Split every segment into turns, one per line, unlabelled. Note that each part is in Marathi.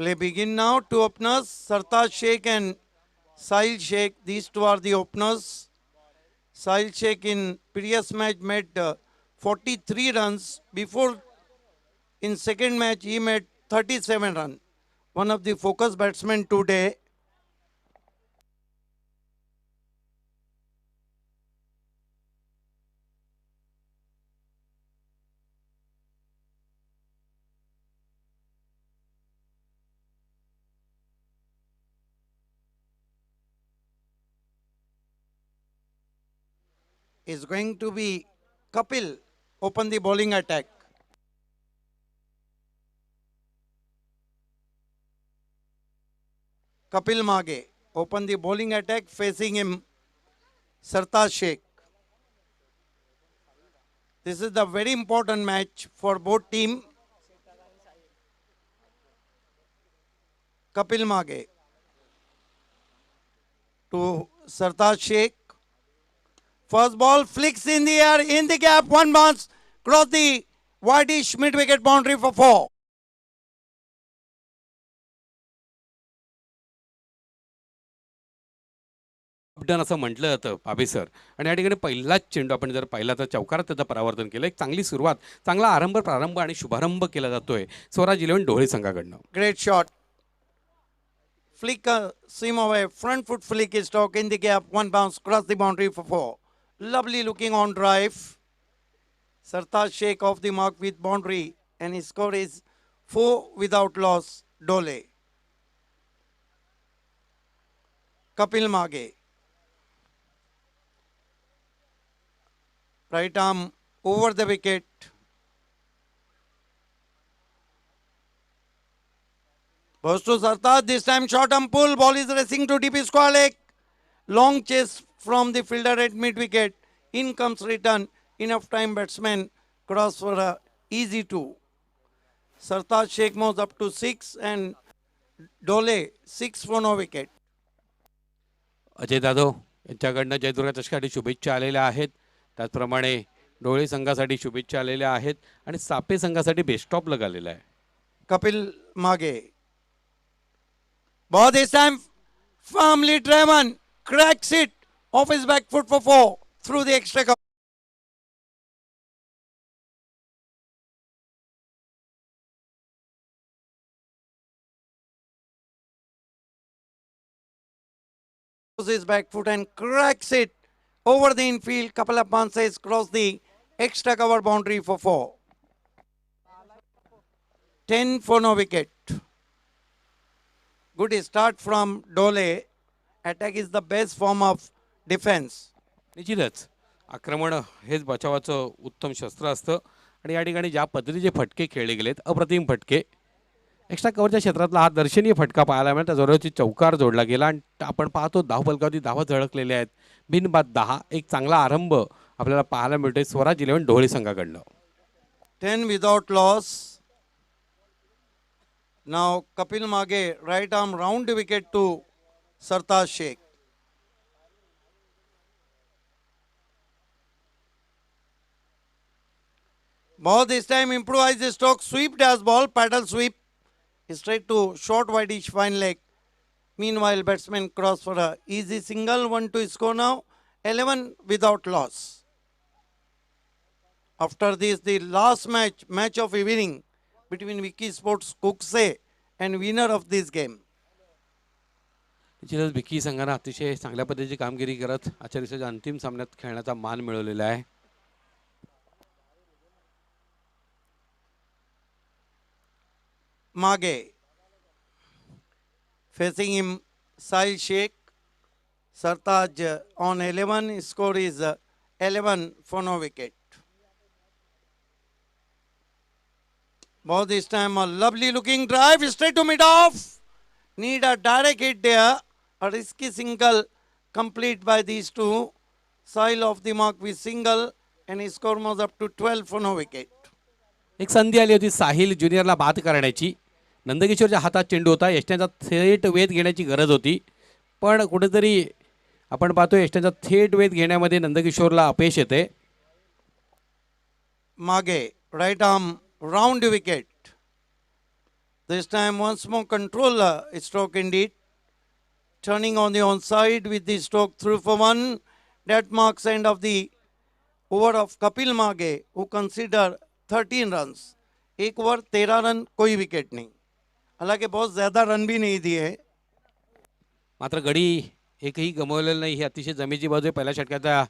Play begin now. Two openers, Sartaj Sheikh and Sahil Sheikh. These two are the openers. Sahil Sheikh in previous match made 43 runs. Before, in second match, he made 37 runs. One of the focus batsmen today. Is going to be Kapil open the bowling attack. Kapil Mage open the bowling attack, facing him Sartaj Sheikh. This is the very important match for both team. Kapil Mage to Sartaj Sheikh. First ball flicks in the air, in the gap, one bounce, cross the wideish mid-wicket boundary for 4.
अपडन असं म्हटलं जातं पाबे सर. आणि या ठिकाणी पहिलाच चेंडू आपण जर पाहिला तर चौकारात त्याचं परावर्तन केलं. एक चांगली सुरुवात, चांगला प्रारंभ आणि शुभारंभ केला जातोय Swaraj 11 Dhole संघाकडनं.
Great shot. Flick seam away, front foot flick is stuck in the gap, one bounce, cross the boundary for 4. Lovely looking on drive. Sartaj Sheikh off the mark with boundary, and his score is 4 without loss. Dole. Kapil Mage. Right arm over the wicket. Goes to Sartaj, this time short arm pull, ball is racing to deep square leg. Long chase from the fielder at mid-wicket. In comes return, enough time batsman cross for a easy 2. Sartaj Sheikh moves up to 6 and Dole 6 for no wicket.
Ajay Jadhav यांच्याकडनं Jai Durga चषकासाठी शुभेच्छा आलेल्या आहेत. त्याचप्रमाणे डोळे संघासाठी शुभेच्छा आलेल्या आहेत आणि सापे संघासाठी बेस्ट ऑफ लगालेला आहे.
Kapil Mage. Ball this time firmly driven, cracks it off his back foot for 4 through the extra cover. His back foot and cracks it over the infield. Couple of bounces cross the extra cover boundary for 4. 10 for no wicket. Good start from Dole. Attack is the best form of defense.
निश्चितच आक्रमण हेच बचावाचं उत्तम शस्त्र असतं. आणि या ठिकाणी ज्या पद्धतीचे फटके खेळले गेलेत, अप्रतिम फटके, एक्स्ट्रा कव्हरच्या क्षेत्रातला हा दर्शनीय फटका पाहायला मिळाला. त्याजवळची चौकार जोडला गेला आणि आपण पाहतो धावफलकावरती धावा झळकलेल्या आहेत. बिनबाद 10. एक चांगला आरंभ आपल्याला पाहायला मिळतोय Swaraj 11 Dhole संघाकडनं.
10 without loss. Now Kapil Mage, right arm round wicket to Sartaj Sheikh. Ball this time improvise the stroke, sweep dash ball, paddle sweep, straight to short wideish fine leg. Meanwhile, batsman cross for a easy single, 1-2 score now, 11 without loss. After this, the last match of evening between Vicky Sports Kukse and winner of this game.
निश्चितच विकी संघानं अतिशय चांगल्या पद्धतीची कामगिरी करत आजच्या दिवसाच्या अंतिम सामन्यात खेळण्याचा मान मिळवलेला आहे.
Mage. Facing him, Sahil Sheikh. Sartaj on 11. Score is 11 for no wicket. Ball this time a lovely looking drive straight to mid-off. Need a direct hit there. A risky single complete by these two. Sahil off the mark with single and his score was up to 12 for no wicket.
एक संधी आली होती साहिल ज्युनियरला बाद करण्याची. नंदकिशोरच्या हातात चेंडू होता. यष्ट्यांचा थेट वेध घेण्याची गरज होती, पण कुठेतरी आपण पाहतो यष्ट्यांचा थेट वेध घेण्यामध्ये नंदकिशोरला अपयश येते.
Mage, right arm round wicket. This time once more control stroke indeed. Turning on the onside with the stroke through for one. That marks end of the over of Kapil Mage, who consider 13 runs. एक ओवर 13 रन, कोई विकेट नहीं. हालांकि बहुत ज्यादा रन भी नहीं दिए.
मात्र गडी एकही गमावलेलं नाही. ही अतिशय जमेची बाजू आहे. पहिल्या षटकाच्या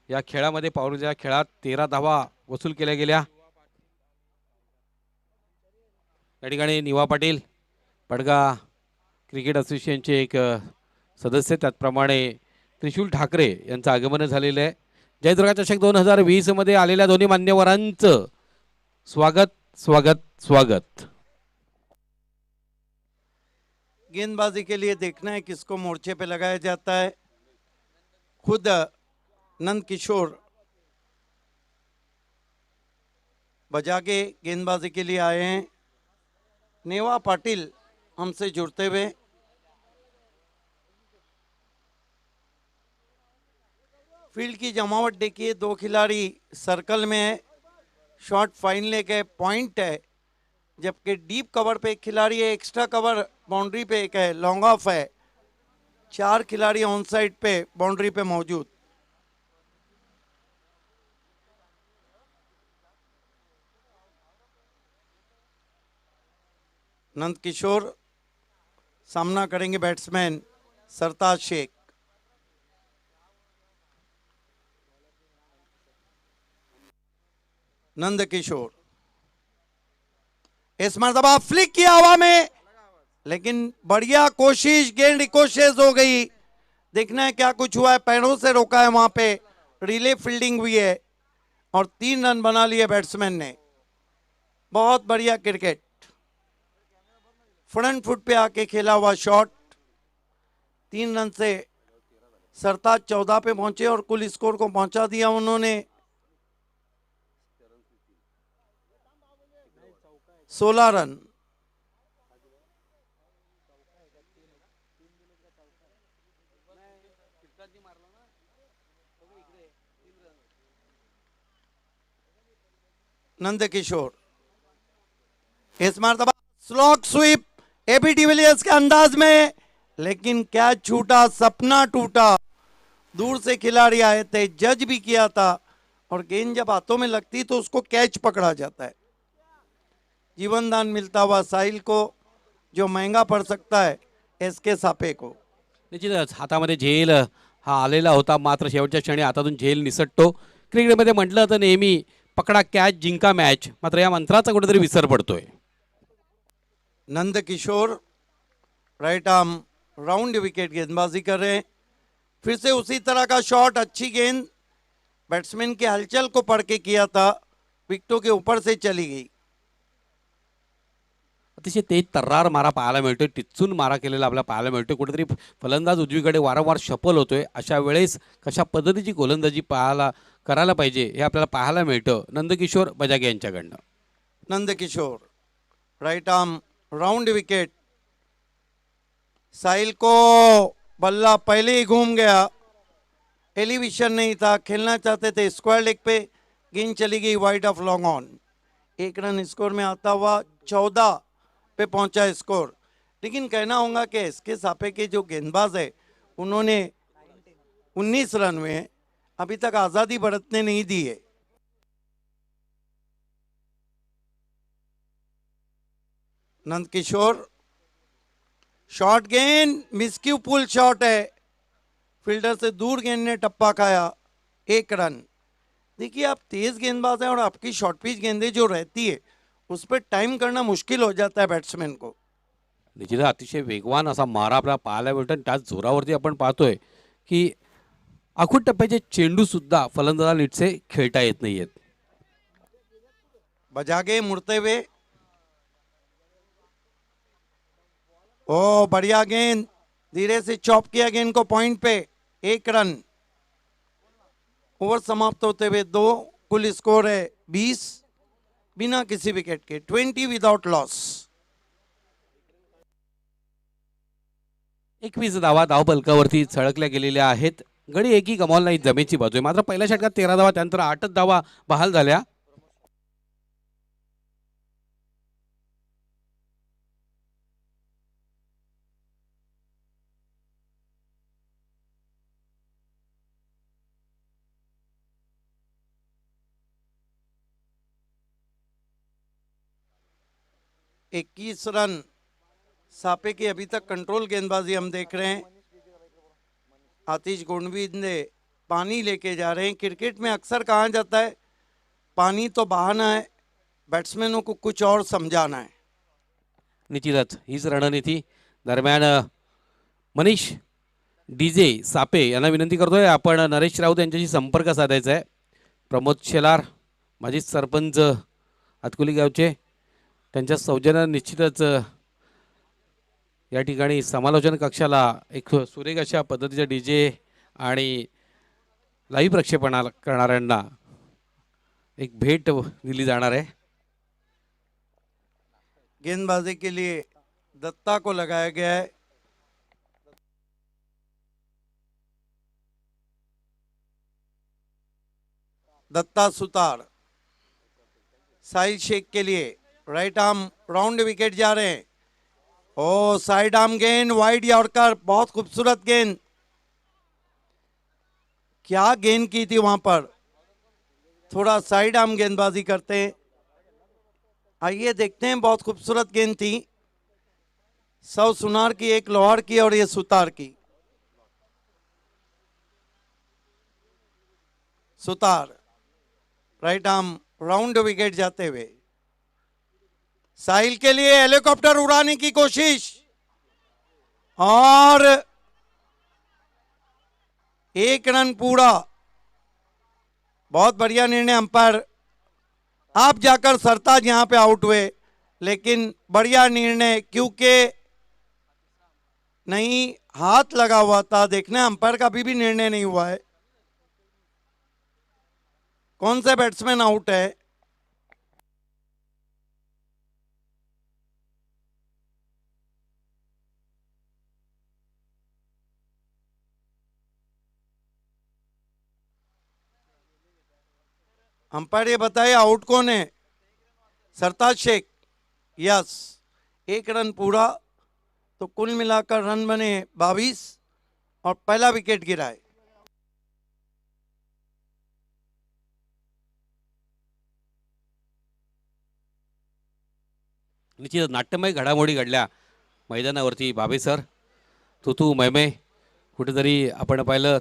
या खेळामध्ये पॉवरच्या खेळात 13 धावा वसूल केल्या गेल्या. या ठिकाणी निवा पाटील पडगा क्रिकेट असोसिएशनचे एक सदस्य, त्याचप्रमाणे त्रिशूल ठाकरे यांचं आगमन झालेलं आहे. जयदुर्गा चषक 2020 मध्ये आलेल्या दोन्ही मान्यवरांचं स्वागत स्वागत स्वागत.
गेंदबाजी के लिए देखना है किसको मोर्चे पे लगाया जाता है. खुद नंद किशोर बजा के गेंदबाजी के लिए आए हैं. नेवा पाटिल हमसे जुड़ते हुए. फील्ड की जमावट देखिए, दो खिलाड़ी सर्कल में है. शॉट फाइन लेग है, पॉइंट है, जबकि डीप कवर पे एक खिलाड़ी है, एक्स्ट्रा कवर बाउंड्री पे एक है, लॉन्ग ऑफ है. 4 खिलाड़ी ऑन साइड पे बाउंड्री पे मौजूद. नंद किशोर सामना करेंगे बैट्समैन सरताज शेख. नंद किशोर इस मरतबा फ्लिक किया हवा में, लेकिन बढ़िया कोशिश, गेंद रिकोशेस हो गई. देखना है क्या कुछ हुआ है. पैरों से रोका है, वहां पे रिले फील्डिंग हुई है और 3 रन बना लिए बैट्समैन ने. बहुत बढ़िया क्रिकेट. फ्रंट फुट पे आके खेला हुआ शॉट. 3 रन से सरताज 14 पे पहुंचे और कुल स्कोर को पहुंचा दिया उन्होंने 16 रन. नंद किशोर इस मरतबा स्लॉक स्वीप एबी डिविलियर्स के अंदाज में, लेकिन कैच छूटा, सपना टूटा. दूर से खिलाड़ी आए थे, जज भी किया था, और गेंद जब हाथों में लगती तो उसको कैच पकड़ा जाता है. जीवन दान मिलता हुआ साहिल को, जो महंगा पड़ सकता है एसके सापे को.
निश्चितच हातामध्ये झेल हा आलेला होता, मात्र शेवटच्या क्षणी हातातून झेल निसटतो. क्रिकेटमध्ये म्हटलं तर नेहमी पकडा कॅच जिंका मॅच, मात्र या मंत्राचा कुठेतरी विसर पडतोय.
Nand Kishore right arm round wicket गेंदबाजी कर रहे हैं. फिर से उसी तरह का शॉट, अच्छी गेंद, बैट्समैन की हलचल को पढ़ के किया था, विकेटों के ऊपर से चली गई.
अतिशय तेज तर्रार मारा पाहायला मिळतोय, टिच्चून मारा केलेला आपल्याला पाहायला मिळतोय. कुठेतरी फलंदाज उजवीकडे वारंवार शफल होतोय. अशा वेळेस कशा पद्धतीची गोलंदाजी करायला पाहिजे हे आपल्याला पाहायला मिळतं नंदकिशोर बजागे यांच्याकडनं.
Nand Kishore right arm round wicket. Sahil को बल्ला पहले ही घूम गया, एलिवेशन नहीं था, खेलना चाहते थे स्क्वायर लेग पे, गेंद चली गई wide of long on. 1 run score में आता हुआ 14 पे पहुंचा स्कोर. लेकिन कहना होगा कि इसके सापे के जो गेंदबाज है उन्होंने 19 रन में अभी तक आजादी बरतने नहीं दी है. नंद किशोर शॉर्ट गेंद, मिसक्यू पुल शॉट है, फील्डर से दूर गेंद ने टप्पा खाया. 1 रन. देखिए आप तेज गेंदबाज हैं और आपकी शॉर्ट पिच गेंदें जो रहती है उस पर टाइम करना मुश्किल हो जाता है बैट्समैन को.
निश्चित अतिशय वेगवान असा मारा आपल्याला पाहायला मिळतो आणि त्याच जोरावरती आपण पाहतोय की आखूड टप्प्याचे चेंडू सुद्धा फलंदाजाला नीटसे खेळता येत नाहीयेत.
बजागे मुड़ते हुए, ओ बढ़िया गेंद, धीरे से चॉप किया गेंद को पॉइंट पे. 1 रन. ओवर समाप्त होते हुए 2, कुल स्कोर है 20 बिना किसी विकेट के, 20 विदाउट लॉस.
21 धावा धावफलकावरती झळकल्या गेलेल्या आहेत. गडी एकही गमावला नाही, जमेची बाजू आहे. मात्र पहिल्या षटकात 13 धावा, त्यानंतर 8 धावा बहाल झाल्या.
21 रन। सापे की अभी तक कंट्रोल गेंदबाजी हम देख रहे हैं। आतिश गोडविंदे पानी लेके जा रहे हैं। क्रिकेट में अक्सर कहा जाता है पानी तो बहाना है, बॅट्समॅनों को कुछ और समझाना है.
निश्चितच हीच रणनीती. दरम्यान मनीष डीजे सापे यांना विनंती करतोय आपण नरेश राऊत यांच्याशी संपर्क साधायचा आहे. प्रमोद शेलार माजी सरपंच हातकुली गावचे त्यांच्या सौजन्याने निश्चितच या ठिकाणी समालोचन कक्षाला एक सुरेख अशा पद्धतीच्या डीजे आणि लाईव्ह प्रक्षेपणा करणाऱ्यांना एक भेट दिली जाणार आहे.
गेंदबाजी के लिए दत्ता को लगाया गया है. दत्ता सुतार. साहिल शेख के लिए राइट आर्म राउंड विकेट जा रहे हैं. ओ साइड आर्म गेंद, वाइड यॉर्कर, बहुत खूबसूरत गेंद. क्या गेंद की थी वहां पर. थोड़ा साइड आर्म गेंदबाजी करते हैं. आइए देखते हैं. बहुत खूबसूरत गेंद थी. 100 सुनार की, एक लोहार की और ये सुतार की. सुतार राइट आर्म राउंड विकेट जाते हुए. साहिल के लिए हेलीकॉप्टर उड़ाने की कोशिश और 1 रन पूरा. बहुत बढ़िया निर्णय अंपायर. आप जाकर सरताज यहां पे आउट हुए, लेकिन बढ़िया निर्णय, क्योंकि नहीं हाथ लगा हुआ था. देखना अंपायर का भी निर्णय नहीं हुआ है. कौन से बैट्समैन आउट है. अंपायर ये बताइए आउट कौन है. सरताज शेख. यस. 1 रन पूरा, तो कुल मिलाकर रन बने 22 और पहला विकेट गिरा है.
निश्चित नाट्यमय घडामोडी घडल्या मैदानावरती. बाबे सर तू मैमे कुठेतरी आपण पाहिलं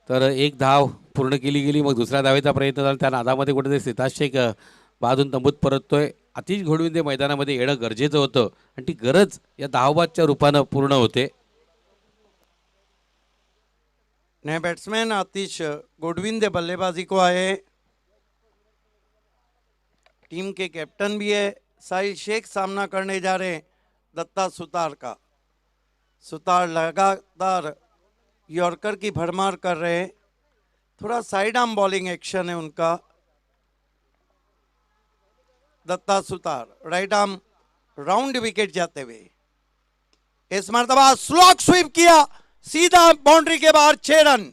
तर एक धाव पूर्ण केली गेली, मग दुसऱ्या धावेचा प्रयत्न झाला. त्या नादामध्ये कुठेतरी सिताज शेख बाजून तंबूत परततोय. आतिश घोडविंदे मैदानामध्ये येणं गरजेचं होतं आणि ती गरज या धावबादच्या रूपानं पूर्ण होते.
नए बैट्समैन आतिश गोडविंदे बल्लेबाजी को आए. टीम के कैप्टन भी है. साहिल शेख सामना करने जा रहे हैं दत्ता सुतार का. सुतार लगातार यॉर्कर की भरमार कर रहे हैं. थोड़ा साइड आर्म बॉलिंग एक्शन है उनका. दत्ता सुतार राइट आर्म राउंड विकेट जाते हुए. इस मर्तबा स्लॉग स्वीप किया, सीधा बाउंड्री के बाहर. 6 रन.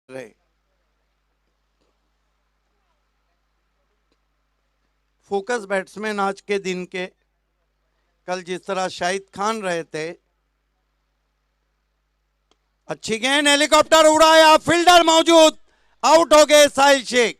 रहे फोकस बैट्समैन आज के दिन के. कल जिस तरह शाहिद खान रहे थे. अच्छी गेंद, हेलीकॉप्टर उड़ाया, फील्डर मौजूद, आउट हो गए साहिल शेख.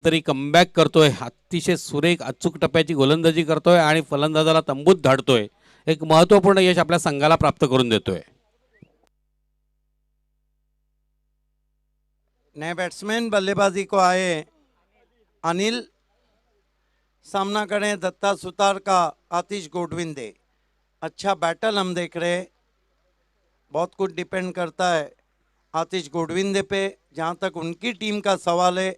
तरी कमबॅक करतोय. अतिशय सुरेख अचूक टप्प्याची गोलंदाजी करतोय आणि फलंदाजाला तंबूत धाडतोय. एक महत्त्वपूर्ण यश आपल्या संघाला प्राप्त करून देतोय.
नए बैट्समैन बल्लेबाजी को आए. अनिल सामना करें दत्ता सुतार का आतिश गोडविंदे. अच्छा बैटल हम देख रहे हैं. बहुत कुछ डिपेंड करता है आतिश गोडविंदे पे. जहां तक उनकी टीम का सवाल है,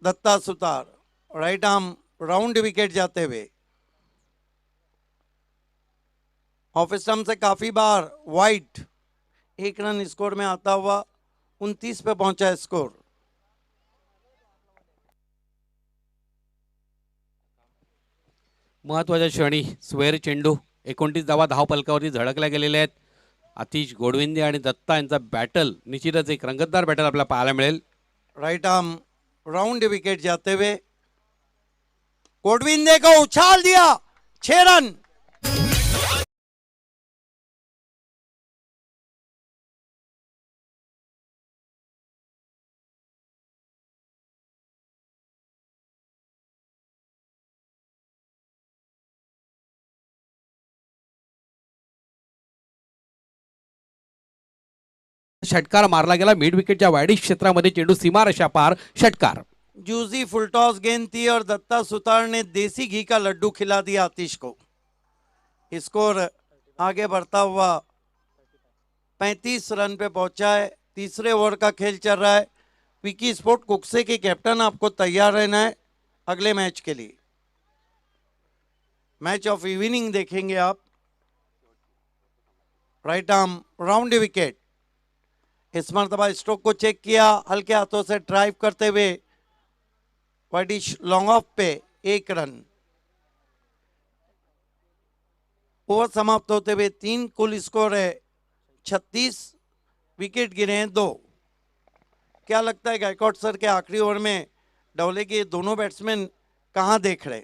दत्ता सुतार राइट आर्म राउंड विकेट जाते हुए ऑफ स्टंप से काफी बार वाइड, 1 रन स्कोर में आता हुआ 29 पे पहुंचा स्कोर।
महत्वाच्या क्षणी स्वेर चेंडू 29 धावा धावपलकावरती झळकल्या गेलेल्या आहेत. आतिश गोडविंदे आणि दत्ता यांचा बॅटल निश्चितच एक रंगतदार बॅटल आपल्याला पाहायला मिळेल.
राइट आर्म राउंड विकेट जाते हुए गोडविंदे को उछाल दिया, 6 रन।
षटकार मारला गेला मिड विकेटच्या वायडिश क्षेत्रामध्ये, चेंडू सीमारेषा पार, षटकार.
जूसी फुलटॉस गेंद थी और दत्ता सुतार ने देसी घी का लड्डू खिला दिया आतिश को। स्कोर आगे बढ़ता हुआ 35 रन पे पहुंचा है। तीसरे ओवर का खेल चल रहा है। विकी स्पोर्ट कुक्से के कैप्टन, आपको तैयार रहना है अगले मैच के लिए। मैच ऑफ इवनिंग देखेंगे आप। राइट आर्म राउंड विकेट, इस मरतबा स्ट्रोक को चेक किया, हल्के हाथों से ड्राइव करते हुए वाइडिश लॉन्ग ऑफ पे 1 रन। ओवर समाप्त होते हुए 3, कुल स्कोर है 36, विकेट गिरे हैं 2। क्या लगता है गायकवाड सर के आखिरी ओवर में डवले के दोनों बैट्समैन कहां देख रहे?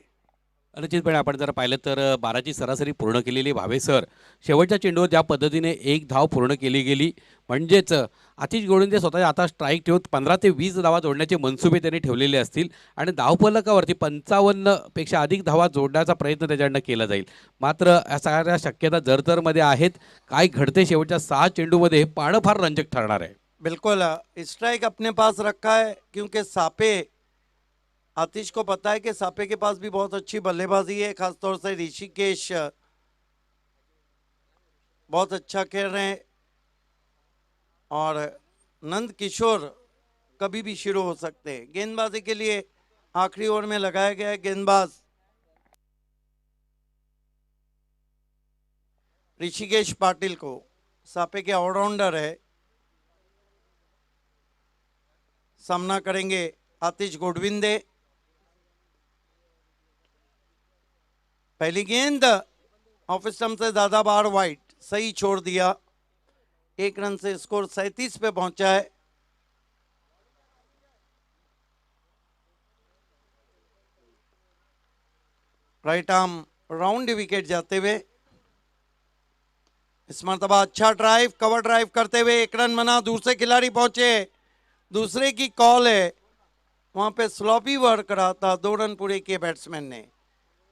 निश्चितपणे आपण जर पाहिलं तर 12ची सरासरी पूर्ण केलेली भावे सर, शेवटच्या चेंडूवर ज्या पद्धतीने 1 धाव पूर्ण केली गेली, म्हणजेच आतिश गोडविंदे स्वतःच्या आता स्ट्राईक ठेवून 15 ते 20 धावा जोडण्याचे मनसुबे त्यांनी ठेवलेले असतील आणि धावफलकावरती 55 पेक्षा अधिक धावा जोडण्याचा प्रयत्न त्याच्याकडनं केला जाईल. मात्र या सगळ्या शक्यता जरतरमध्ये आहेत. काय घडते शेवटच्या 6 चेंडूमध्ये हे पाहणं फार रंजक ठरणार आहे.
बिल्कुल स्ट्राइक अपने पास रखा है, क्योंकि सापे, आतिश को पता है कि सापे के पास भी बहुत अच्छी बल्लेबाजी है। खासतौर से ऋषिकेश बहुत अच्छा खेल रहे हैं और नंद किशोर कभी भी शुरू हो सकते हैं। गेंदबाजी के लिए आखिरी ओवर में लगाया गया है गेंदबाज ऋषिकेश पाटिल को। सापे के ऑलराउंडर है, सामना करेंगे आतिश गोडविंदे। पहली गेंद ऑफ स्टंप से ज्यादा बार वाइड, सही छोड़ दिया। 1 रन से स्कोर 37 पे पहुंचा है। राइट आर्म राउंड विकेट जाते हुए इस मरतबा अच्छा ड्राइव, कवर ड्राइव करते हुए 1 रन बना। दूसरे खिलाड़ी पहुंचे, दूसरे की कॉल है, वहां पे स्लॉपी वर्क रहा था। 2 रन पूरे किए बैट्समैन ने।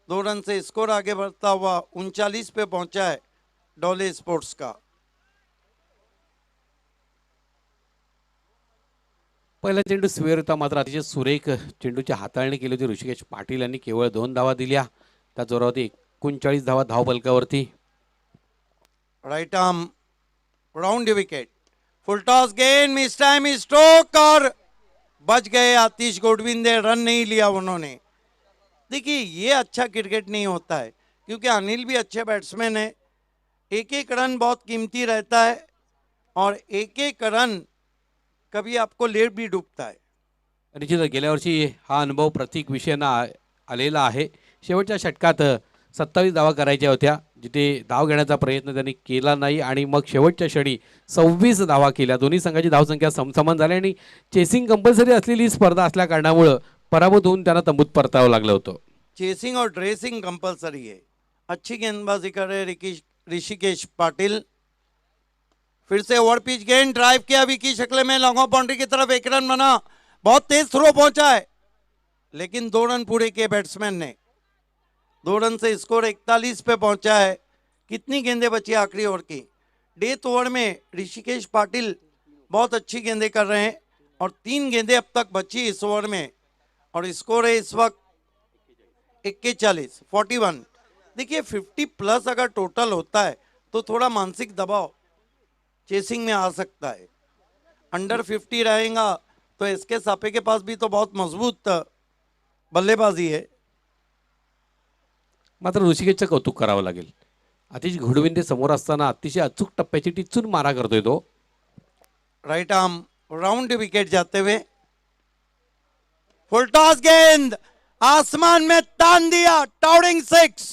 2 रन से स्कोर आगे बढ़ता हुआ 39 पे पहुंचा है डोले स्पोर्ट्स का।
पहिला चेंडू स्वेर होता, मात्र अतिशय सुरेख चेंडूची हाताळणी केली होती ऋषिकेश पाटील यांनी. केवळ 2 धावा दिल्या, त्या जोरावरती 39 धावा धावपलकावरती.
Right arm round wicket, full toss गेंद, मिस टाइम स्ट्रोक और बच गए आतिश गोडविंदे। रन नहीं लिया उन्होंने। देखिए ये अच्छा क्रिकेट नहीं होता है, क्योंकि अनिल भी अच्छे बैट्समैन है। 1-1 रन बहुत कीमती रहता है और 1-1 रन कभी आपको लेट भी डूबता है।
निश्चितच गेल्या वर्षी हा अनुभव प्रत्येक विषयानं आलेला आहे. शेवटच्या षटकात 27 धावा करायच्या होत्या, जिथे धाव घेण्याचा प्रयत्न त्यांनी केला नाही आणि मग शेवटच्या क्षणी 26 धावा केल्या. दोन्ही संघाची धावसंख्या समसमान झाली आणि चेसिंग कंपल्सरी असलेली स्पर्धा असल्या कारणामुळे पराभूत होऊन त्यांना तंबूत परतावं लागलं होतं.
चेसिंग और ड्रेसिंग कंपलसरी है। अच्छी गेंदबाजी कर रहे ऋषिकेश पाटिल। फिर से ओवर पिच गेंद, ड्राइव किया विकी शक्ल में, लॉन्ग ऑफ बाउंड्री की तरफ 1 रन बना। बहुत तेज थ्रो पहुंचा है, लेकिन 2 रन पूरे किए बैट्समैन ने। 2 रन से स्कोर 41 पे पहुंचा है। कितनी गेंदें बची आखिरी ओवर की? डेथ ओवर में ऋषिकेश पाटिल बहुत अच्छी गेंदें कर रहे हैं और 3 गेंदें अब तक बची इस ओवर में और स्कोर है इस वक्त 41, 41। देखिए 50 प्लस अगर टोटल होता है तो थोड़ा मानसिक दबाव चेसिंग में आ सकता है। अंडर 50 रहेगा तो एसके सापे के पास भी तो बहुत मजबूत बल्लेबाजी है।
मात्र ऋषिकेशचं कौतुक करावं लागेल. अतिश घोडविंदे समोर असताना अतिशय अचूक टप्प्याची टिचून मारा करतोय तो.
राइट आर्म राउंड विकेट जाते हुए, फुल टॉस गेंद आसमान में तान दिया, टाउरिंग 6।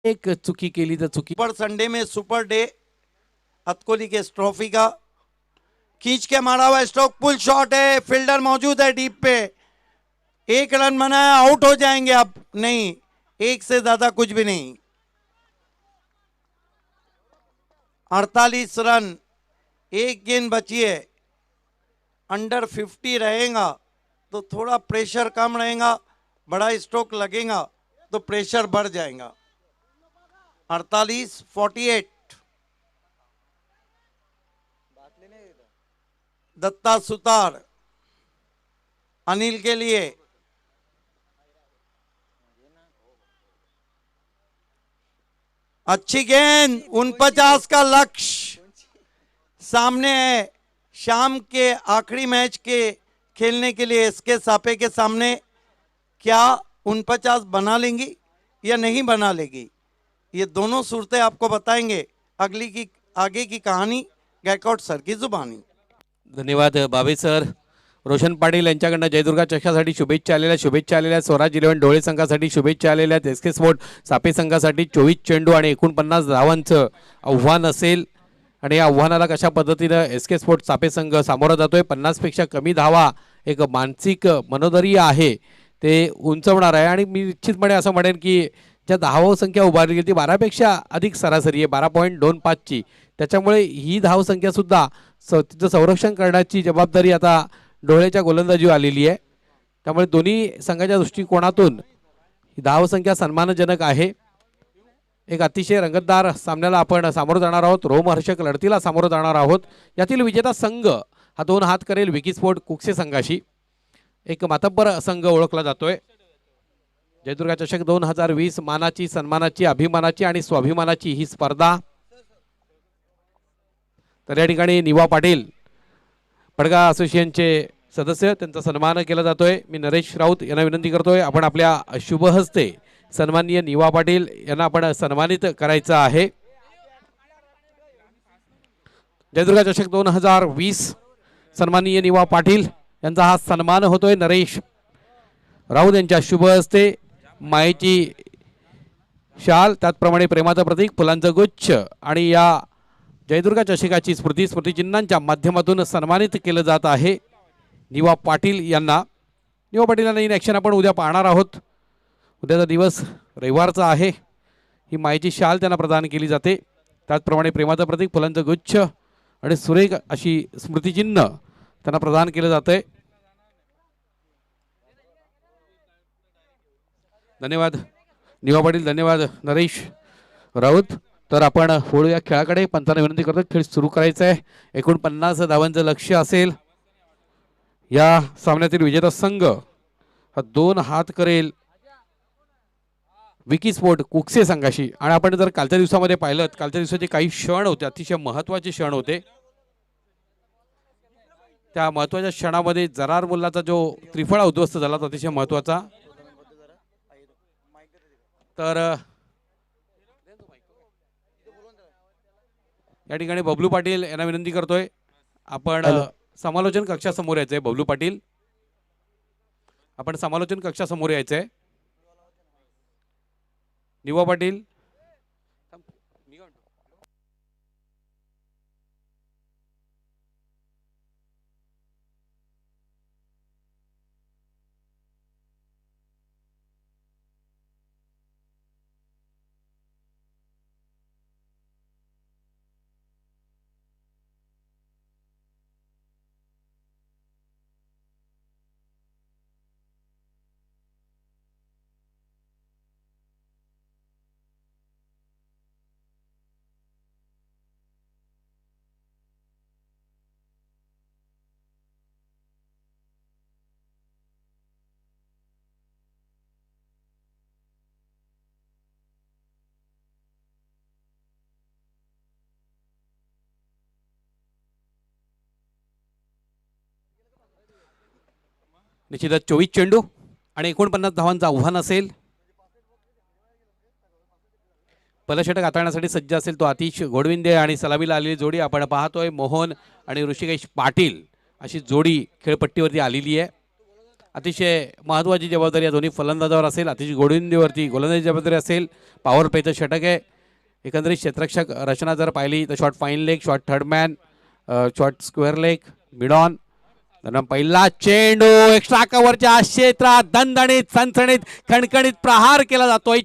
एक चुकी केली तर चुकी.
सुपर संडे में सुपर डे अतकोली के ट्रॉफी का खींच के मारा हुआ स्ट्रोक, पुल शॉट है, फील्डर मौजूद है डीप पे, 1 रन बनाया, आउट हो जाएंगे अब नहीं, 1 से ज्यादा कुछ भी नहीं। 48 रन, 1 गेंद बची है। अंडर 50 रहेगा तो थोड़ा प्रेशर कम रहेगा, बड़ा स्ट्रोक लगेगा तो प्रेशर बढ़ जाएगा। 48-48 दत्ता सुतार अनिल के लिए, अच्छी गेंद, 49 का लक्ष्य सामने है। शाम के आखिरी मैच के खेलने के लिए एसके सापे के सामने क्या 49 बना लेंगी या नहीं बना लेगी, ये दोनों सूरतें आपको बताएंगे। अगली की आगे की कहानी गैकआउट सर की जुबानी।
धन्यवाद बाबे सर. रोशन पाटील यांच्याकडनं जयदुर्गा चषकासाठी शुभेच्छा आलेल्या. स्वराज 11 डोळे संघासाठी शुभेच्छा आलेल्या. एसके स्पोर्ट सापे संघासाठी 24 चेंडू आणि 49 धावांचं आव्हान असेल आणि या आव्हानाला कशा पद्धतीनं एसके स्पोर्ट सापे संघ सामोरा जातोय. 50 पेक्षा कमी धावा एक मानसिक मनोधैर्य आहे ते उंचवणार आहे आणि मी निश्चितपणे असं म्हणेन की ज्या धावसंख्या उभारली गेली ती 12पेक्षा अधिक सरासरी आहे, 12.25 ची. त्याच्यामुळे ही धावसंख्या सुद्धा तिचं संरक्षण करण्याची जबाबदारी आता डोळ्याच्या गोलंदाजीवर आलेली आहे. त्यामुळे दोन्ही संघाच्या दृष्टिकोनातून ही धावसंख्या सन्मानजनक आहे. एक अतिशय रंगतदार सामन्याला आपण सामोरं जाणार आहोत, रोमहर्षक लढतीला सामोरं जाणार आहोत. यातील विजेता संघ हा 2 हात करेल विकीस्पोर्ट कुकसे संघाशी. एक मातब्बर संघ ओळखला जातोय. जयदुर्गा चषक 2020 मानाची, सन्मानाची, अभिमानाची आणि स्वाभिमानाची ही स्पर्धा. तर या ठिकाणी निवा पाटील पडगा असोसिएशनचे सदस्य, त्यांचा सन्मान केला जातोय. मी नरेश राऊत यांना विनंती करतोय आपण आपल्या शुभ हस्ते सन्माननीय निवा पाटील यांना आपण सन्मानित करायचं आहे. जयदुर्गा चषक 2020 सन्माननीय निवा पाटील यांचा हा सन्मान होतोय. नरेश राऊत यांच्या शुभ हस्ते मायेची शाल, त्याचप्रमाणे प्रेमाचं प्रतीक, फुलांचं गुच्छ आणि या जयदुर्गा चषकाची स्मृतिचिन्हांच्या माध्यमातून सन्मानित केलं जात आहे निवा पाटील यांना. निवा पाटील यांना इन ॲक्शन आपण उद्या पाहणार आहोत. उद्याचा दिवस रविवारचा आहे. ही मायेची शाल त्यांना प्रदान केली जाते. त्याचप्रमाणे प्रेमाचं प्रतीक, फुलांचं गुच्छ आणि सुरेख अशी स्मृतिचिन्ह त्यांना प्रदान केलं जातंय. धन्यवाद निवा पाटील, धन्यवाद नरेश राऊत. तर आपण वळूया खेळाकडे. पंचांना विनंती करतो खेळ सुरू करायचा आहे. 49 धावांचं लक्ष्य असेल. या सामन्यातील विजेता संघ हा 2 हात करेल विकी स्पोर्ट कुकसे संघाशी. आणि आपण जर कालच्या दिवसामध्ये पाहिलं, कालच्या दिवसाचे काही क्षण होते, अतिशय महत्त्वाचे क्षण होते. त्या महत्त्वाच्या क्षणामध्ये जरार मुल्लाचा जो त्रिफळा उद्ध्वस्त झाला तो अतिशय महत्त्वाचा. तर या ठिकाणी बबलू पाटील यांना विनंती करतोय आपण समालोचन कक्षासमोर यायचंय. बबलू पाटील आपण समालोचन कक्षासमोर यायचंय. निवा पाटील निश्चितच 24 चेंडू आणि 49 धावांचं आव्हान असेल. पलषटक हाताळण्यासाठी सज्ज असेल तो आतिश घोडविंदे आणि सलामीला आलेली जोडी आपण पाहतोय. मोहन आणि ऋषिकेश पाटील अशी जोडी खेळपट्टीवरती आलेली आहे. अतिशय महत्त्वाची जबाबदारी या दोन्ही फलंदाजावर असेल. आतिश घोडविंदेवरती गोलंदाजी जबाबदारी असेल. पॉवर प्लेचं षटक आहे. एकंदरीत क्षेत्ररक्षक रचना जर पाहिली तर shot fine leg, shot third man, shot square leg, mid on. पहिला चेंडू एक्स्ट्रा कव्हरच्या क्षेत्रात दणदणीत सणसणीत खणखणीत प्रहार केला जातोय.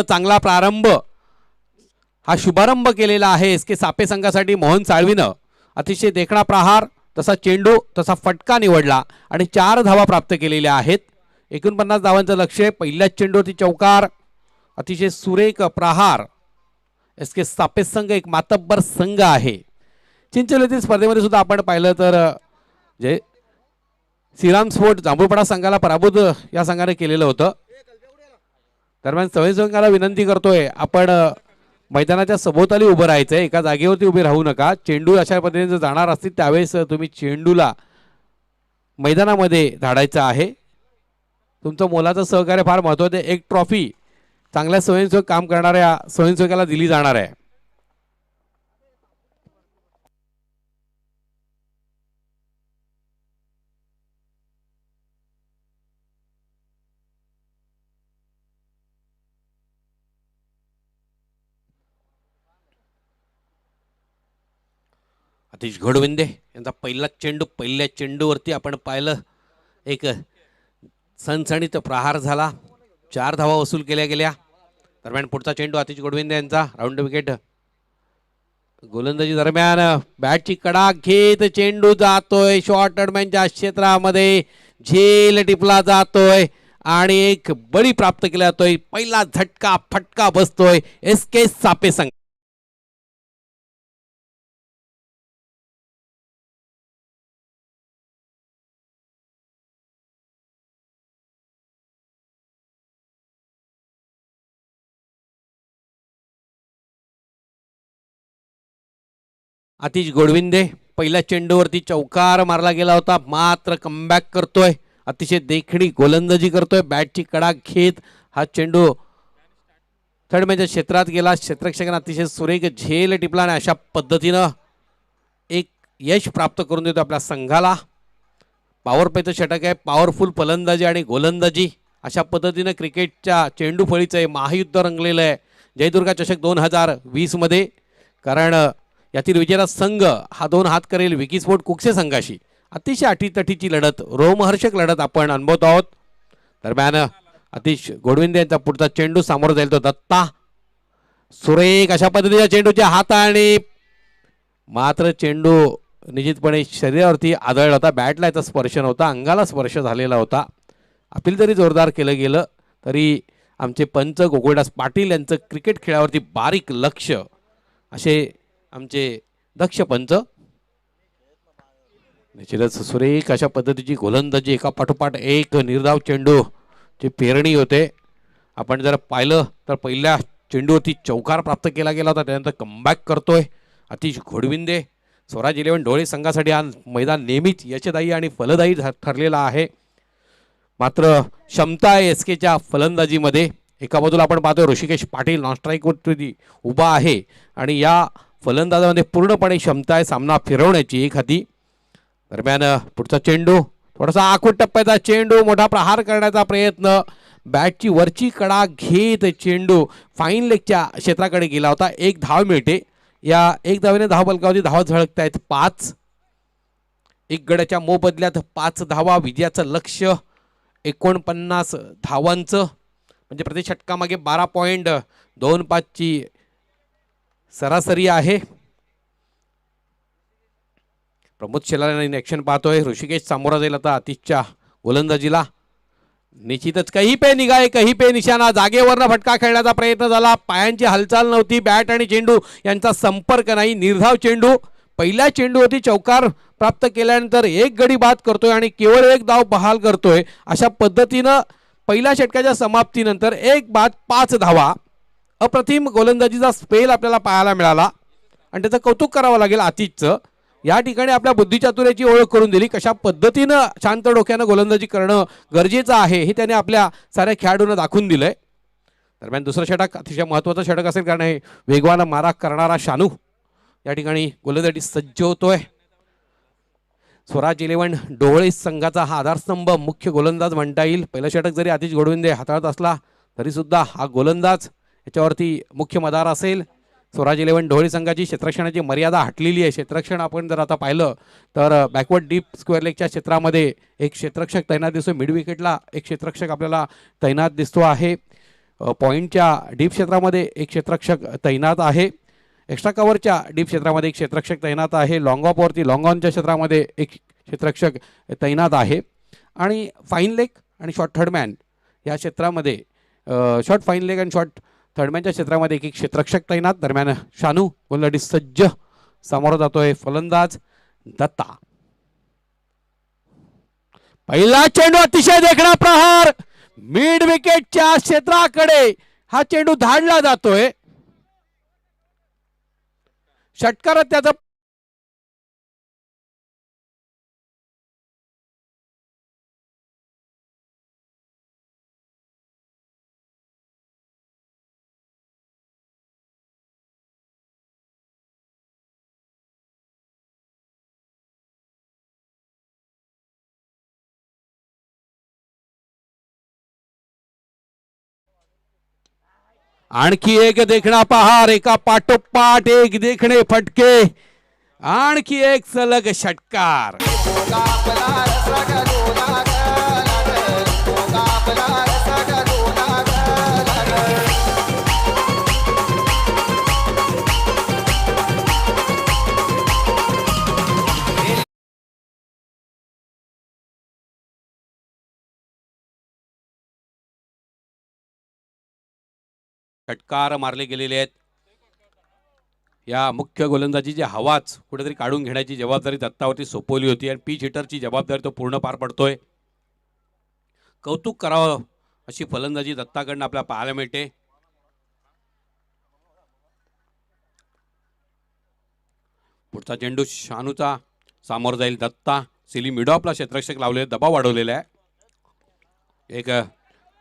चांगला प्रारंभ हा शुभारंभ केलेला आहे एस के सापे संघासाठी. मोहन साळवीनं अतिशय देखणा प्रहार, तसा चेंडू, तसा फटका निवडला आणि 4 धावा प्राप्त केलेल्या आहेत. 49 धावांचं लक्ष्य. पहिल्याच चेंडूवरती चौकार. अतिशय सुरेख प्रहार. एस के सापे संघ एक मातब्बर संघ आहे. चिंचोलीतील स्पर्धेमध्ये सुद्धा आपण पाहिलं तर जे श्रीराम स्पोर्ट जांभूळपडा संघाला पराभूत या संघाने केलेलं होतं. दरम्यान संघाला विनंती करतोय आपण मैदानाच्या सभोवताली उभं राहायचं आहे. एका जागेवरती उभे राहू नका. चेंडू अशा पद्धतीने जर जाणार असतील त्यावेळेस तुम्ही चेंडूला मैदानामध्ये धाडायचं आहे. तुमचं मोलाचं सहकार्य फार महत्त्वाचं आहे. एक ट्रॉफी चांगल्या स्वयंसेवक काम करणाऱ्या स्वयंसेवकाला दिली जाणार आहे. आतिश घोडविंदे यांचा पहिला चेंडू. पहिल्या चेंडूवरती आपण पाहिलं एक सणसणीत प्रहार झाला. 4 धावा वसूल केल्या गेल्या. दरम्यान पुढचा चेंडू आतिश घोडविंदे यांचा राऊंड विकेट. गोलंदाजी दरम्यान बॅटची कडा घेत चेंडू जातोय शॉर्ट टर्मॅनच्या क्षेत्रामध्ये. झेल टिपला जातोय आणि एक बळी प्राप्त केला जातोय. पहिला झटका फटका बसतोय एस के सापे संघ. आतिश घोडविंदे पहिल्या चेंडूवरती चौकार मारला गेला होता, मात्र कमबॅक करतोय. अतिशय देखणी गोलंदाजी करतोय. बॅटची कडा घेत हा चेंडू थर्ड मॅनच्या क्षेत्रात गेला. क्षेत्ररक्षकांना अतिशय सुरेख झेल टिपला आणि अशा पद्धतीनं एक यश प्राप्त करून देतो आपल्या संघाला. पॉवर प्लेचं षटक आहे. पॉवरफुल फलंदाजी आणि गोलंदाजी अशा पद्धतीनं क्रिकेटच्या चेंडू फळीचं हे महायुद्ध रंगलेलं आहे जयदुर्गा चषक 2020 मध्ये. कारण यातील विजेता संघ हा 2 हात करेल विकीस्पोर्ट कुकसे संघाशी. अतिशय अटीतटीची लढत, रोमहर्षक लढत आपण अनुभवत आहोत. दरम्यान आतिश घोडविंदे यांचा पुढचा चेंडू सामोर जाईल तो दत्ता. सुरेख अशा पद्धतीच्या चेंडूच्या हाताने मात्र चेंडू निश्चितपणे शरीरावरती आदळला होता. बॅटला याचा स्पर्श नव्हता, अंगाला स्पर्श झालेला होता. अपील जरी जोरदार केलं गेलं तरी आमचे पंच गोकुळदास पाटील यांचं क्रिकेट खेळावरती बारीक लक्ष असे आमचे दक्ष पंच. निश्चितच सुरेख अशा पद्धतीची गोलंदाजी, एका पाठोपाठ एक निर्धाव चेंडू ची पेरणी होते. आपण जर पाहिलं तर पहिल्या चेंडूवरती चौकार प्राप्त केला गेला होता. त्यानंतर कमबॅक करतोय आतिश घोडविंदे. स्वराज 11 ढोळे संघासाठी हा मैदान नेहमीच यशदायी आणि फलदायी ठरलेला आहे. मात्र क्षमता आहे एस केच्या फलंदाजीमध्ये. एका बाजूला आपण पाहतोय ऋषिकेश पाटील नॉन स्ट्राईकवरती उभा आहे आणि या फलंदाजामध्ये पूर्णपणे क्षमता आहे सामना फिरवण्याची एक हाती. दरम्यान पुढचा चेंडू थोडासा आखूट टप्प्याचा चेंडू, मोठा प्रहार करण्याचा प्रयत्न. बॅटची वरची कडा घेत चेंडू फाईन लेगच्या क्षेत्राकडे गेला होता. 1 धाव मिळते. या 1 धावेने धाव बलकावरती धावा झळकत आहेत 5. 1 गड्याच्या मोबदल्यात 5 धावा. विजयाचं लक्ष 49 धावांचं, म्हणजे प्रति षटकामागे 12.25 ची सरासरी आहे. प्रमोद शेलार ॲक्शन पाहतोय. ऋषिकेश सामोरा जाईल आता आतिशच्या गोलंदाजीला. निश्चितच कहीं पे निगाहे कहीं पे निशाणा. जागेवरनं फटका खेळण्याचा प्रयत्न झाला. पायांची हालचाल नव्हती. बॅट आणि चेंडू यांचा संपर्क नाही. निर्धाव चेंडू पहिल्या चेंडूवरती चौकार प्राप्त केल्यानंतर एक गडी बाद करतोय आणि केवळ एक धाव बहाल करतोय. अशा पद्धतीनं पहिल्या षटकाच्या समाप्तीनंतर एक बाद 5 धावा. अप्रतिम गोलंदाजीचा स्पेल आपल्याला पाहायला मिळाला आणि त्याचं कौतुक करावं लागेल आतिशचं. या ठिकाणी आपल्या बुद्धिचातुर्याची ओळख करून दिली. कशा पद्धतीनं शांत डोक्यानं गोलंदाजी करणं गरजेचं आहे हे त्याने आपल्या साऱ्या खेळाडूंना दाखवून दिलंय. दरम्यान दुसरं षटक अतिशय महत्त्वाचं षटक असेल, कारण हे वेगवान मारा करणारा शानू या ठिकाणी गोलंदाजी सज्ज होतोय. स्वराज 11 डोळे संघाचा हा आधारस्तंभ, मुख्य गोलंदाज म्हणता येईल. पहिलं षटक जरी आतिश गोडविंदे हाताळत असला तरी सुद्धा हा गोलंदाज याच्यावरती मुख्य मदार असेल. स्वराज 11 ढोळे संघाची क्षेत्ररक्षणाची मर्यादा हटलेली आहे. क्षेत्ररक्षण आपण जर आता पाहिलं तर बॅकवर्ड डीप स्क्वेअर लेगच्या क्षेत्रामध्ये एक क्षेत्ररक्षक तैनात दिसतो. मिड विकेटला एक क्षेत्ररक्षक आपल्याला तैनात दिसतो आहे. पॉईंटच्या डीप क्षेत्रामध्ये एक क्षेत्ररक्षक तैनात आहे. एक्स्ट्रा कव्हरच्या डीप क्षेत्रामध्ये एक क्षेत्ररक्षक तैनात आहे. लॉंग ऑफवरती लॉंग ऑनच्या क्षेत्रामध्ये एक क्षेत्ररक्षक तैनात आहे. आणि फाईन लेग आणि शॉर्ट थर्डमॅन या क्षेत्रामध्ये शॉर्ट फाईन लेग आणि शॉर्ट थर्डमॅनच्या क्षेत्रामध्ये एक क्षेत्ररक्षक तैनात. दरम्यान शानू गोलंदाजी सज्ज समोर जातोय फलंदाज दत्ता. पहिला चेंडू अतिशय देखणा प्रहार मिड विकेटच्या क्षेत्राकडे हा चेंडू धाडला जातोय. षटकारात त्याचा आणखी एक देखणा पहार, एका पाठोपाठ एक देखणे फटके, आणखी एक सलग षटकार. षटकार मारले गेलेले आहेत. या मुख्य गोलंदाजीची हवाच कुठेतरी काढून घेण्याची जबाबदारी दत्तावरती सोपवली होती आणि पिच हिटरची जबाबदारी तो पूर्ण पार पडतोय. कौतुक करावं अशी फलंदाजी दत्ताकडनं आपल्याला पाहायला मिळते. पुढचा चेंडू शानूचा, सामोर जाईल दत्ता. सिली मिडॉपला क्षेत्ररक्षक लावले, दबाव वाढवलेला आहे. एक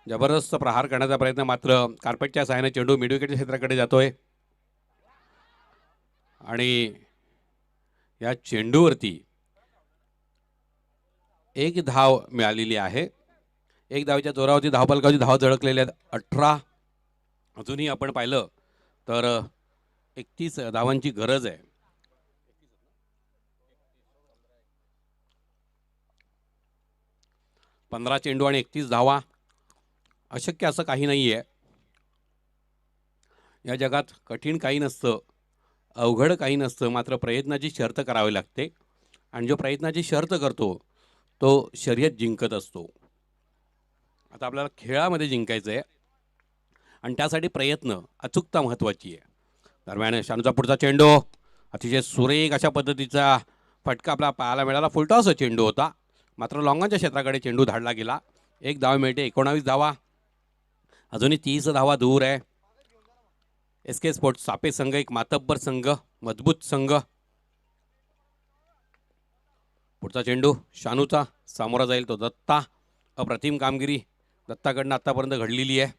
जबरदस्त प्रहार करण्याचा प्रयत्न, मात्र कार्पेटच्या सहाय्याने चेंडू मिडविकेटच्या क्षेत्राकडे जातोय आणि या चेंडूवरती एक धाव मिळालेली आहे. एक धावेच्या जोरावरती धावफलकावरती धाव झळकलेल्या आहेत 18. अजूनही आपण पाहिलं तर 31 धावांची गरज आहे. पंधरा चेंडू आणि 31 धावा, अशक्य असं काही नाही आहे. या जगात कठीण काही नसतं, अवघड काही नसतं, मात्र प्रयत्नाची शर्त करावी लागते आणि जो प्रयत्नाची शर्त करतो तो शर्यत जिंकत असतो. आता आपल्याला खेळामध्ये जिंकायचं आहे आणि त्यासाठी प्रयत्न, अचूकता महत्त्वाची आहे. दरम्यान शानूचा पुढचा चेंडू, अतिशय सुरेख अशा पद्धतीचा फटका आपल्याला पाहायला मिळाला. फुलटॉस चेंडू होता, मात्र लॉंगॉनच्या क्षेत्राकडे चेंडू धाडला गेला. एक धाव मिळते, 19 धावा. अजूनही 30 धावा दूर आहे. SK स्पोर्ट्स सापे संघ एक मातब्बर संघ, मजबूत संघ. पुढचा चेंडू शानूचा, सामोरा जाईल तो दत्ता. अप्रतिम कामगिरी दत्ताकडनं आतापर्यंत घडलेली आहे.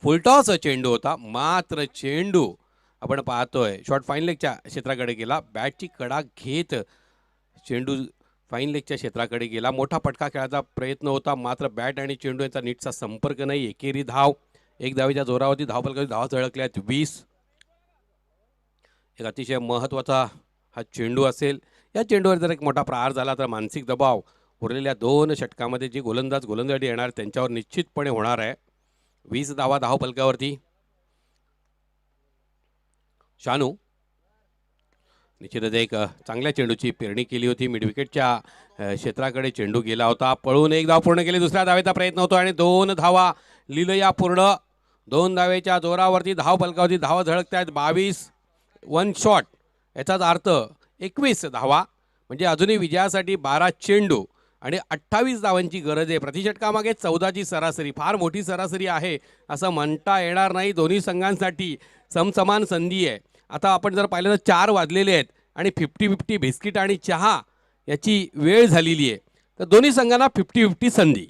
फुलटॉस चेंडू होता, मात्र चेंडू आपण पाहतोय शॉर्ट फाईन लेगच्या क्षेत्राकडे गेला. बॅटची कडा घेत चेंडू फाईन लेगच्या क्षेत्राकडे गेला. मोठा फटका खेळायचा प्रयत्न होता, मात्र बॅट आणि चेंडू यांचा नीटचा संपर्क नाही. एकेरी धाव. एक धावेच्या जोरावरती धावफलकावरती धावा झळकल्या आहेत 20. एक अतिशय महत्त्वाचा हा चेंडू असेल. या चेंडूवर जर एक मोठा प्रहार झाला तर मानसिक दबाव उरलेल्या 2 षटकामध्ये जे गोलंदाजी येणार त्यांच्यावर निश्चितपणे होणार आहे. 20 धावा धावफलकावरती. शानू निश्चितच एक चांगल्या चेंडूची पेरणी केली होती. मिडविकेटच्या क्षेत्राकडे चेंडू गेला होता. पळून एक धाव पूर्ण केली. दुसऱ्या धावेचा प्रयत्न होतो आणि 2 धावा. लीलया पूर्ण. 2 धावेच्या जोरावरती धाव फलकावरती धावा झळकत आहेत. 22 वन शॉट, याचाच अर्थ 21 धावा, म्हणजे अजूनही विजयासाठी 12 चेंडू आणि 28 धावांची गरज आहे. प्रतिषटकामागे 14ची सरासरी, फार मोठी सरासरी आहे असं म्हणता येणार नाही. दोन्ही संघांसाठी समसमान संधी आहे. आता आपण जर पाहिलं तर 4 वाजलेले आहेत आणि 50-50 बिस्किट आणि चहा याची वेळ झालेली आहे. तर दोन्ही संघांना 50-50 संधी.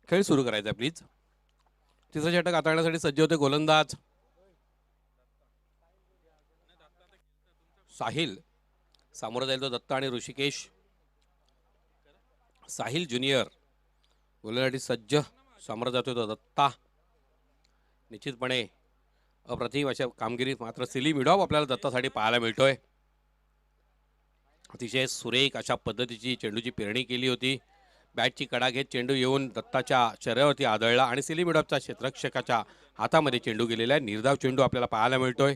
खेळ सुरू करायचा प्लीज. तिसरं षटक हाताळण्यासाठी सज्ज होते गोलंदाज साहिल. सामोरं जाईल तो दत्ता आणि ऋषिकेश. साहिल ज्युनियर गोलंदाजी सज्ज, समोर जातोय तो दत्ता. निश्चितपणे अप्रतिम अशा कामगिरीत मात्र सिली मिडॉप आपल्याला दत्तासाठी पाहायला मिळतोय. अतिशय सुरेख अशा पद्धतीची चेंडूची पेरणी केली होती. बॅटची कडा घेत चेंडू येऊन दत्ताच्या शरीरावरती आदळला आणि सिली मिडॉपच्या क्षेत्ररक्षकाच्या हातामध्ये चेंडू गेलेला आहे. निर्धाव चेंडू आपल्याला पाहायला मिळतोय.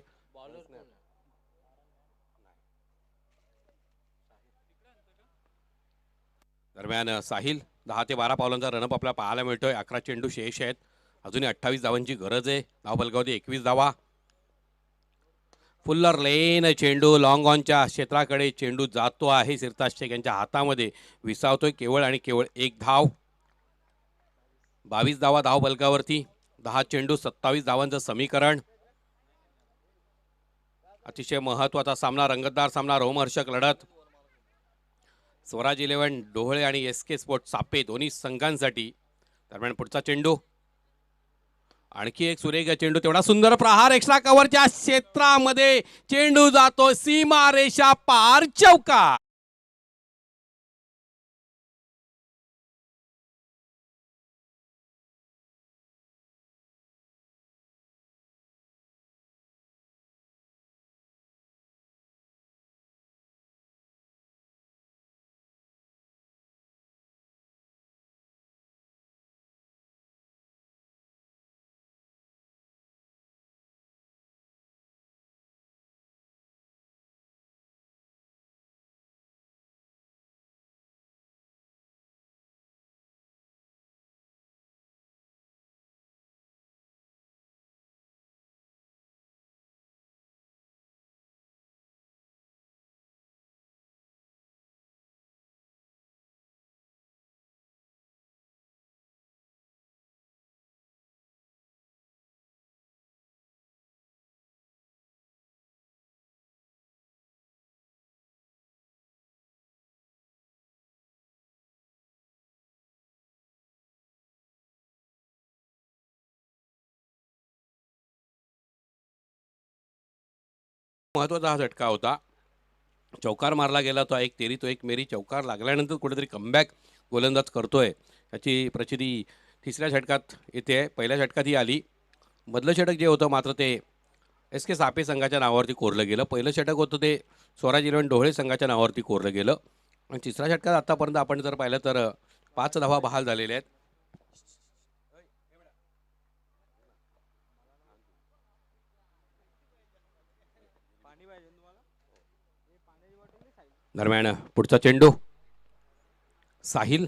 दरम्यान साहिल 10 ते 12 पावलांचा रनअप आपल्याला पाहायला मिळतोय. 11 चेंडू शेष आहेत. अजूनही 28 धावांची गरज आहे. धाव फलकावरती 21 धावा. फुल्लर लेन चेंडू लॉंग ऑनच्या क्षेत्राकडे चेंडू जातो आहे. सिरताज यांच्या हातामध्ये विसावतोय. केवळ आणि केवळ 1 धाव. 22 धावा धाव फलकावरती. 10 चेंडू 27 धावांचं समीकरण. अतिशय महत्वाचा सामना, रंगतदार सामना, रोमहर्षक लढत. स्वराज 11 डोहळे आणि SK स्पोर्ट सापे दोन्ही संघांसाठी. दरम्यान पुढचा चेंडू, आणखी एक सुरेख चेंडू, तेवढा सुंदर प्रहार एक्स्ट्रा कव्हरच्या क्षेत्रामध्ये चेंडू जातो सीमा रेषा पार, चौकार. महत्वाचा हा झटका होता. चौकार मारला गेला तो एक तेरी तो एक मेरी. चौकार लागल्यानंतर कुठेतरी कमबॅक गोलंदाज करतोय याची प्रचिती तिसऱ्या षटकात येते. पहिल्या षटकात ही आली. मधलं षटक जे होतं मात्र ते SK सापे संघाच्या नावावरती कोरलं गेलं. पहिलं षटक होतं ते स्वराज 11 डोहळे संघाच्या नावावरती कोरलं गेलं. आणि तिसऱ्या षटकात आतापर्यंत आपण जर पाहिलं तर 5 धावा बहाल झालेल्या आहेत. दरम्यान पुढचा चेंडू साहिल,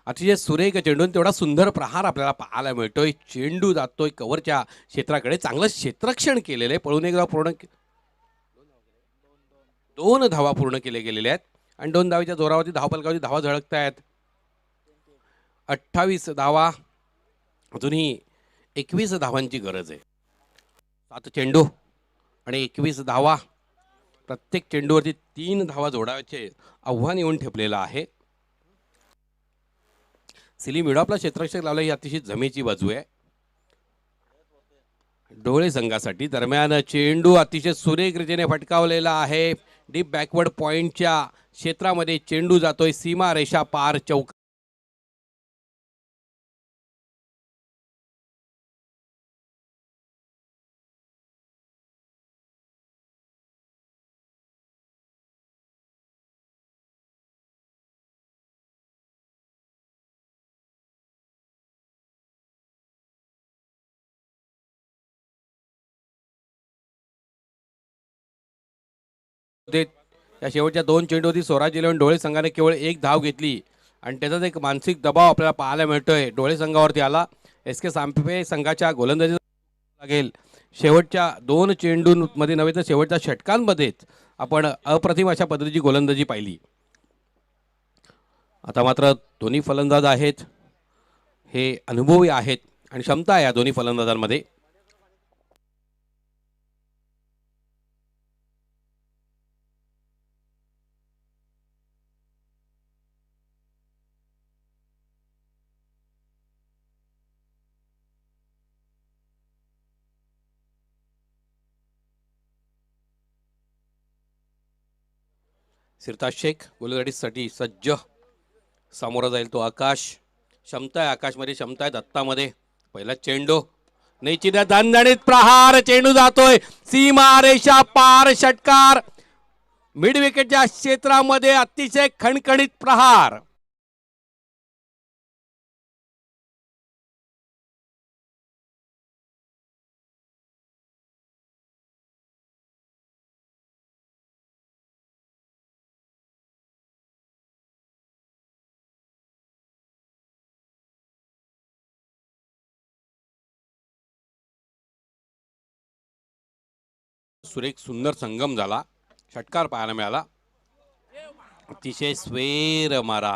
अतिशय सुरेख चेंडून तेवढा सुंदर प्रहार आपल्याला पाहायला मिळतोय. चेंडू जातोय कव्हरच्या क्षेत्राकडे. चांगलं क्षेत्ररक्षण केलेलं आहे. पळून एक धाव पूर्ण, 2 धावा पूर्ण केले गेलेल्या आहेत आणि 2 धावेच्या जोरावरती धावफलकावरती धावा झळकत आहेत. 28 धावा, अजूनही 21 धावांची गरज आहे. 7 चेंडू आणि 21 धावा. प्रत्येक चेंडूवरती 3 धावा जोडायचे आव्हान येऊन ठेपलेलं आहे. सिली मिडॉपला क्षेत्ररक्षक लावलं ही अतिशय जमेची बाजू आहे. डोळे संघासाठी. दरम्यान चेंडू अतिशय सुरेख रीतीने फटकावलेला आहे. डीप बॅकवर्ड पॉइंटच्या क्षेत्रामध्ये चेंडू जातोय सीमा रेषा पार चौक. देत या शेवटच्या 2 चेंडूवरती स्वराज इलेव्हन डोळे संघाने केवळ एक धाव घेतली आणि त्याचाच एक मानसिक दबाव आपल्याला पाहायला मिळतोय. डोळे संघावरती आला. एस के सांपे संघाच्या गोलंदाजी लागेल. शेवटच्या 2 चेंडूंमध्ये नव्हे तर शेवटच्या षटकांमध्येच आपण अप्रतिम अशा पद्धतीची गोलंदाजी पाहिली. आता मात्र दोन्ही फलंदाज आहेत हे अनुभवी आहेत आणि क्षमता आहे या दोन्ही फलंदाजांमध्ये. सिरताज शेख गोलंदाजीसाठी सज्ज. सामोरा जाईल तो आकाश. क्षमता आहे आकाशमध्ये, क्षमता आहे दत्तामध्ये. पहिला चेंडू निश्चित दणदणीत प्रहार. चेंडू जातोय सीमा रेषा पार षटकार. मिड विकेटच्या क्षेत्रामध्ये अतिशय खणखणीत प्रहार. सुरेख सुंदर संगम झाला. षटकार पाहायला मिळाला. अतिशय स्वेर मारा.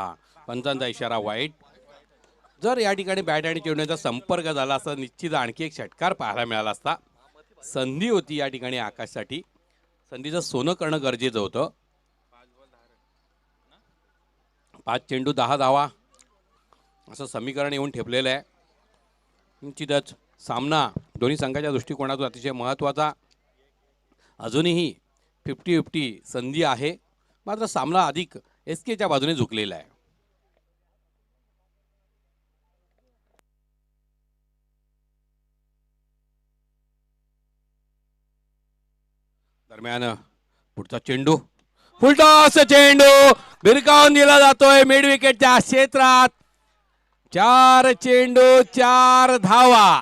पंचांचा इशारा वाईट. जर या ठिकाणी बॅट आणि चेंडूचा संपर्क झाला असता निश्चित आणखी एक षटकार पाहायला मिळाला असता. संधी होती या ठिकाणी आकाशसाठी. संधीचं सोनं करणं गरजेचं होतं. 5 चेंडू 10 धावा असं समीकरण येऊन ठेपलेलं आहे. निश्चितच सामना दोन्ही संघाच्या दृष्टिकोनातून अतिशय महत्त्वाचा. अजूनही 50-50 संधी आहे. मात्र सामना अधिक एस केच्या बाजूने झुकलेला आहे. दरम्यान पुढचा चेंडू फुलटॉस चेंडू भिरकावून दिला जातोय मिड विकेटच्या क्षेत्रात. 4 चेंडू 4 धावा.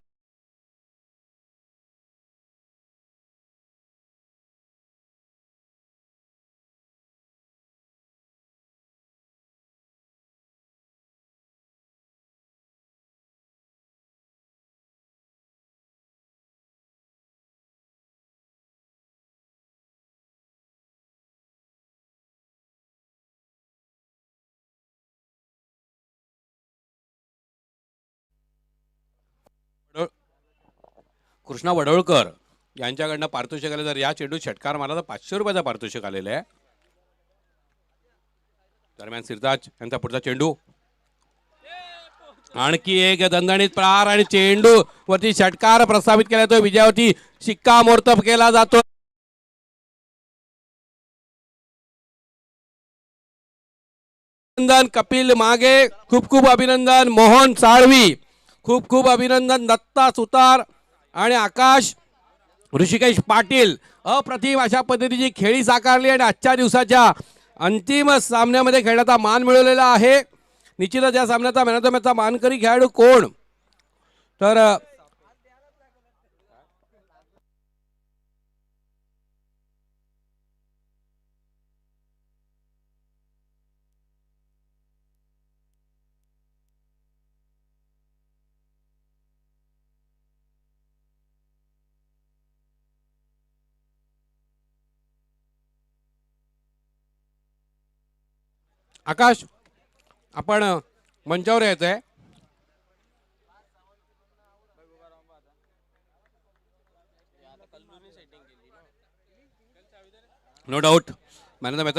कृष्णा वडोळकर यांच्याकडनं पारितोषिक आले. जर या चेंडू षटकार मारला तर 500 रुपयाचा पारितोषिक आलेलं आहे. दरम्यान सिरताज यांचा पुढचा चेंडू. आणखी एक दणदणीत प्रहार आणि चेंडू वरती षटकार प्रस्तावित केला जातो. विजयावरती शिक्कामोर्तब केला जातो. अभिनंदन कपिल मागे, खूप खूप अभिनंदन. मोहन साळवी खूप खूप अभिनंदन. दत्ता सुतार आणि आकाश ऋषिकेश पाटील अप्रतिम अशा पद्धतीची खेळी साकारली आणि आजच्या दिवसाच्या अंतिम सामन्यामध्ये खेळण्याचा मान मिळवलेला आहे. निश्चितच या सामन्याचा मॅन ऑफ द मॅचचा मानकरी खेळाडू कोण तर आकाश आपण मंचावर यायचं आहे. No doubt man of the match